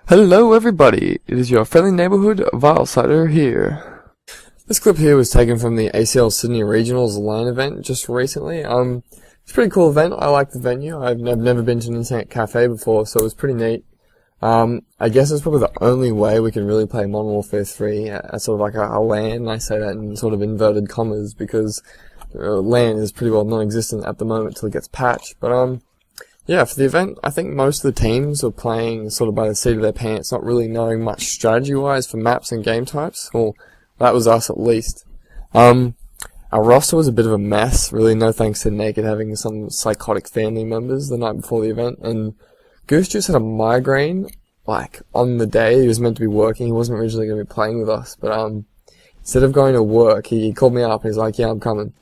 Hello everybody, it is your friendly neighborhood Vilesider here. This clip here was taken from the ACL Sydney Regionals LAN event just recently. It's a pretty cool event. I like the venue. I've never been to an internet cafe before, so it was pretty neat. I guess it's probably the only way we can really play Modern Warfare 3 as sort of like a LAN. I say that in sort of inverted commas because LAN is pretty well non-existent at the moment till it gets patched. But yeah, for the event, I think most of the teams were playing sort of by the seat of their pants, not really knowing much strategy-wise for maps and game types. Well, that was us at least. Our roster was a bit of a mess, really no thanks to Naked having some psychotic family members the night before the event, and Goose just had a migraine, like, on the day he was meant to be working. He wasn't originally going to be playing with us, but instead of going to work, he called me up and he's like, yeah, I'm coming.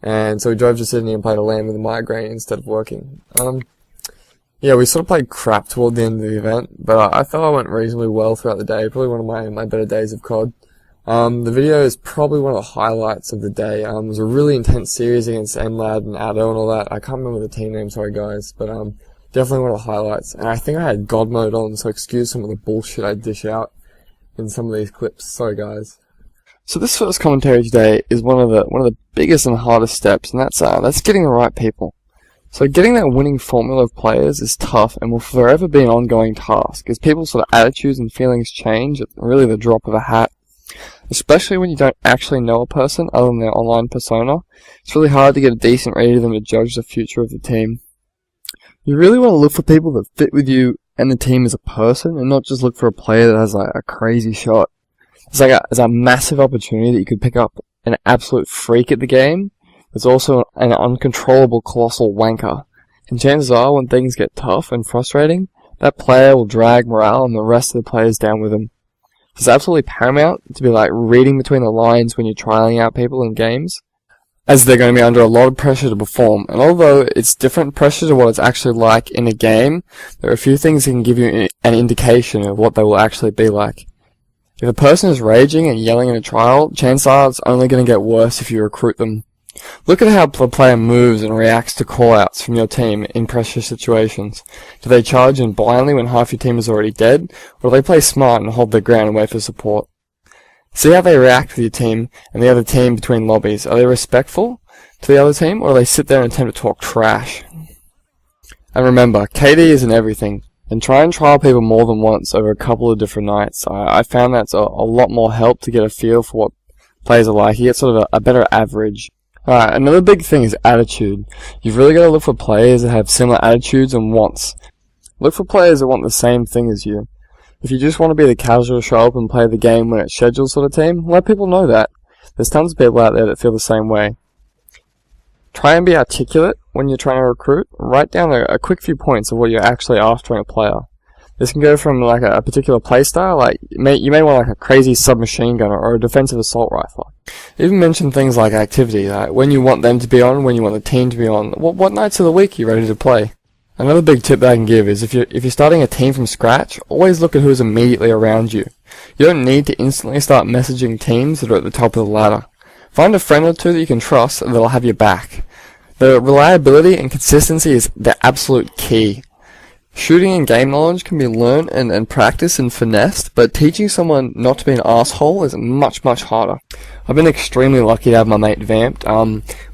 And so we drove to Sydney and played a LAN with a migraine instead of working. Yeah, we sort of played crap toward the end of the event, but I thought I went reasonably well throughout the day. Probably one of my better days of COD. The video is probably one of the highlights of the day. It was a really intense series against MLAD and Addo and all that. I can't remember the team name, sorry guys, but definitely one of the highlights. And I think I had God mode on, so excuse some of the bullshit I dish out in some of these clips. Sorry guys. So this first commentary today is one of the biggest and hardest steps, and that's getting the right people. So getting that winning formula of players is tough and will forever be an ongoing task, as people's sort of attitudes and feelings change at really the drop of a hat. Especially when you don't actually know a person other than their online persona, it's really hard to get a decent read of them to judge the future of the team. You really want to look for people that fit with you and the team as a person, and not just look for a player that has like a crazy shot. It's a massive opportunity that you could pick up an absolute freak at the game. There's also an uncontrollable colossal wanker. And chances are, when things get tough and frustrating, that player will drag morale and the rest of the players down with him. It's absolutely paramount to be like reading between the lines when you're trialing out people in games, as they're going to be under a lot of pressure to perform. And although it's different pressure to what it's actually like in a game, there are a few things that can give you an indication of what they will actually be like. If a person is raging and yelling in a trial, chances are it's only going to get worse if you recruit them. Look at how the player moves and reacts to call-outs from your team in pressure situations. Do they charge in blindly when half your team is already dead, or do they play smart and hold their ground and wait for support? See how they react with your team and the other team between lobbies. Are they respectful to the other team, or do they sit there and attempt to talk trash? And remember, KD isn't everything. And try and trial people more than once over a couple of different nights. I found that's a lot more help to get a feel for what players are like. You get sort of a better average. Alright, another big thing is attitude. You've really got to look for players that have similar attitudes and wants. Look for players that want the same thing as you. If you just want to be the casual show up and play the game when it's scheduled sort of team, let people know that. There's tons of people out there that feel the same way. Try and be articulate when you're trying to recruit. Write down a quick few points of what you're actually after in a player. This can go from like a particular playstyle, like you may want like a crazy submachine gunner or a defensive assault rifle. Even mention things like activity, like when you want them to be on, when you want the team to be on, what nights of the week are you ready to play. Another big tip that I can give is if you're starting a team from scratch, always look at who's immediately around you. You don't need to instantly start messaging teams that are at the top of the ladder. Find a friend or two that you can trust that'll have your back. The reliability and consistency is the absolute key. Shooting and game knowledge can be learned and practiced and finessed, but teaching someone not to be an asshole is much, much harder. I've been extremely lucky to have my mate Vamped.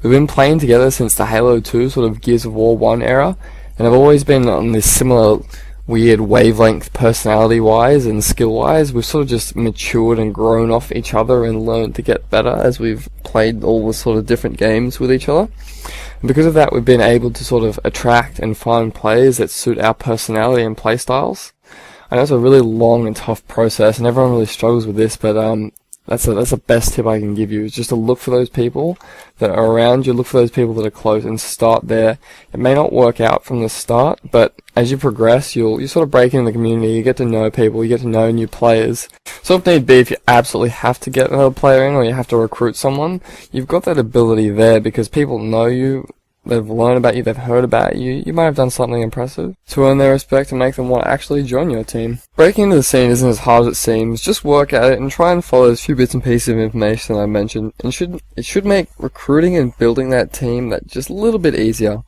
We've been playing together since the Halo 2 sort of Gears of War 1 era, and I've always been on this similar weird wavelength personality-wise and skill-wise. We've sort of just matured and grown off each other and learned to get better as we've played all the sort of different games with each other. And because of that, we've been able to sort of attract and find players that suit our personality and play styles. I know it's a really long and tough process, and everyone really struggles with this, but that's the best tip I can give you, is just to look for those people that are around you, look for those people that are close, and start there. It may not work out from the start, but as you progress, you sort of break into the community, you get to know people, you get to know new players. So if need be, if you absolutely have to get another player in, or you have to recruit someone, you've got that ability there, because people know you, they've learned about you, they've heard about you, you might have done something impressive to earn their respect and make them want to actually join your team. Breaking into the scene isn't as hard as it seems. Just work at it and try and follow those few bits and pieces of information that I mentioned, and it should make recruiting and building that team that just a little bit easier.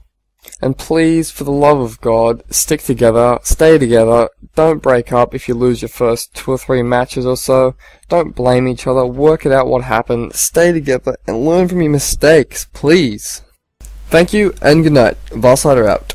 And please, for the love of God, stick together, stay together, don't break up if you lose your first 2 or 3 matches or so, don't blame each other, work it out what happened, stay together, and learn from your mistakes, please. Thank you, and good night. Varsider out.